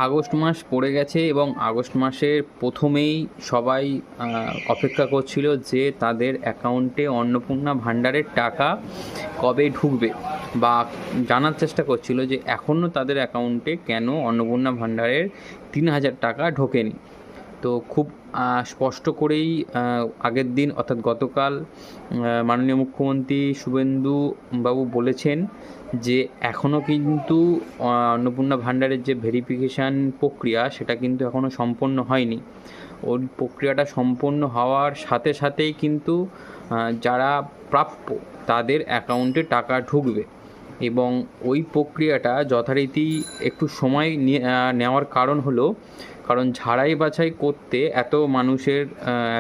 August মাস পড়ে গেছে এবং আগস্ট মাসের প্রথমেই সবাই অপেক্ষা করছিল যে তাদের অ্যাকাউন্টে অন্নপূর্ণা ভাণ্ডারের টাকা কবে ঢুকবে, বা জানার চেষ্টা করছিল যে এখনও তাদের অ্যাকাউন্টে কেন অন্নপূর্ণা ভাণ্ডারের 3,000 টাকা ঢোকেনি। তো খুব স্পষ্ট করেই আগের দিন অর্থাৎ গতকাল মাননীয় মুখ্যমন্ত্রী শুভেন্দু বাবু বলেছেন যে এখনও কিন্তু অন্নপূর্ণা ভাণ্ডারের যে ভেরিফিকেশান প্রক্রিয়া সেটা কিন্তু এখনও সম্পন্ন হয়নি। ওই প্রক্রিয়াটা সম্পন্ন হওয়ার সাথে সাথেই কিন্তু যারা প্রাপ্য তাদের অ্যাকাউন্টে টাকা ঢুকবে, এবং ওই প্রক্রিয়াটা যথারীতি একটু সময় নেওয়ার কারণ হলো কারণ ঝাড়াই বাছাই করতে এত মানুষের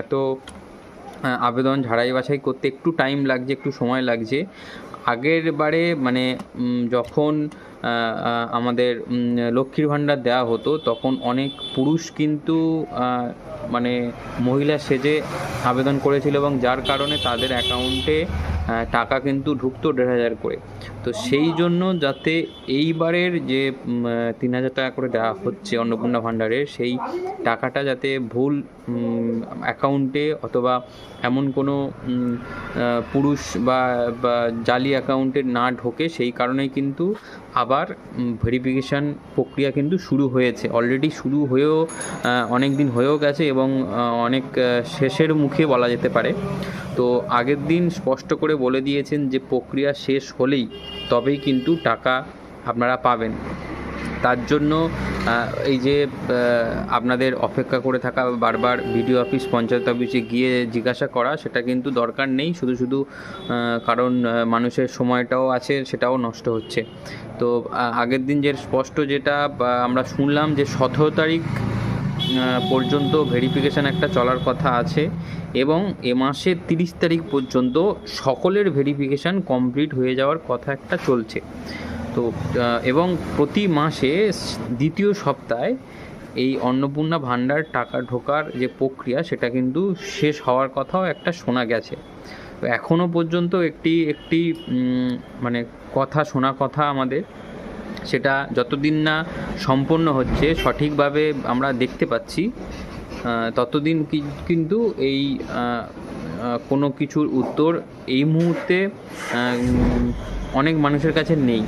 এত আবেদন ঝাড়াই বাছাই করতে একটু টাইম লাগছে, একটু সময় লাগছে। আগের বারে মানে যখন আমাদের লক্ষ্মীর ভাণ্ডার দেওয়া হতো তখন অনেক পুরুষ কিন্তু মানে মহিলা সেজে আবেদন করেছিল, এবং যার কারণে তাদের অ্যাকাউন্টে টাকা কিন্তু ঢুকতো 1,500 করে। তো সেই জন্য যাতে এইবারের যে 3,000 টাকা করে দেওয়া হচ্ছে অন্নপূর্ণা ভাণ্ডারের, সেই টাকাটা যাতে ভুল অ্যাকাউন্টে অথবা এমন কোনো পুরুষ বা জালি অ্যাকাউন্টে না ঢোকে, সেই কারণেই কিন্তু আবার ভেরিফিকেশান প্রক্রিয়া কিন্তু শুরু হয়েছে। অলরেডি শুরু হয়েও অনেক দিন হয়েও গেছে এবং অনেক শেষের মুখে বলা যেতে পারে। তো আগের দিন স্পষ্ট করে বলে দিয়েছেন যে প্রক্রিয়া শেষ হলেই তবেই কিন্তু টাকা আপনারা পাবেন। তার জন্য এই যে আপনাদের অপেক্ষা করে থাকা, বারবার বিডিও অফিস পঞ্চায়েত অফিসে গিয়ে জিজ্ঞাসা করা, সেটা কিন্তু দরকার নেই। শুধু কারণ মানুষের সময়টাও আছে, সেটাও নষ্ট হচ্ছে। তো আগের দিন যে স্পষ্ট যেটা আমরা শুনলাম যে 17 তারিখ পর্যন্ত ভেরিফিকেশান একটা চলার কথা আছে, এবং এ মাসের 30 তারিখ পর্যন্ত সকলের ভেরিফিকেশান কমপ্লিট হয়ে যাওয়ার কথা একটা চলছে। তো এবং প্রতি মাসে দ্বিতীয় সপ্তাহে এই অন্নপূর্ণা ভাণ্ডার টাকা ঢোকার যে প্রক্রিয়া সেটা কিন্তু শেষ হওয়ার কথাও একটা শোনা গেছে। তো এখনও পর্যন্ত একটি মানে শোনা কথা আমাদের, সেটা যতদিন না সম্পন্ন হচ্ছে সঠিকভাবে আমরা দেখতে পাচ্ছি, ততদিন কিন্তু এই কোনো কিছুর উত্তর এই মুহূর্তে অনেক মানুষের কাছে নেই।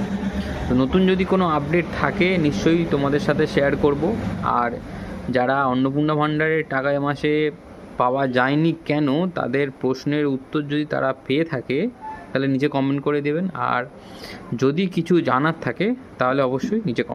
তো নতুন যদি কোনো আপডেট থাকে নিশ্চয়ই তোমাদের সাথে শেয়ার করব। আর যারা অন্নপূর্ণা ভাণ্ডারের টাকা এ মাসে পাওয়া যায়নি কেন, তাদের প্রশ্নের উত্তর যদি তারা পেয়ে থাকে তাহলে নিচে কমেন্ট করে দেবেন। আর যদি কিছু জানার থাকে তাহলে অবশ্যই নিচে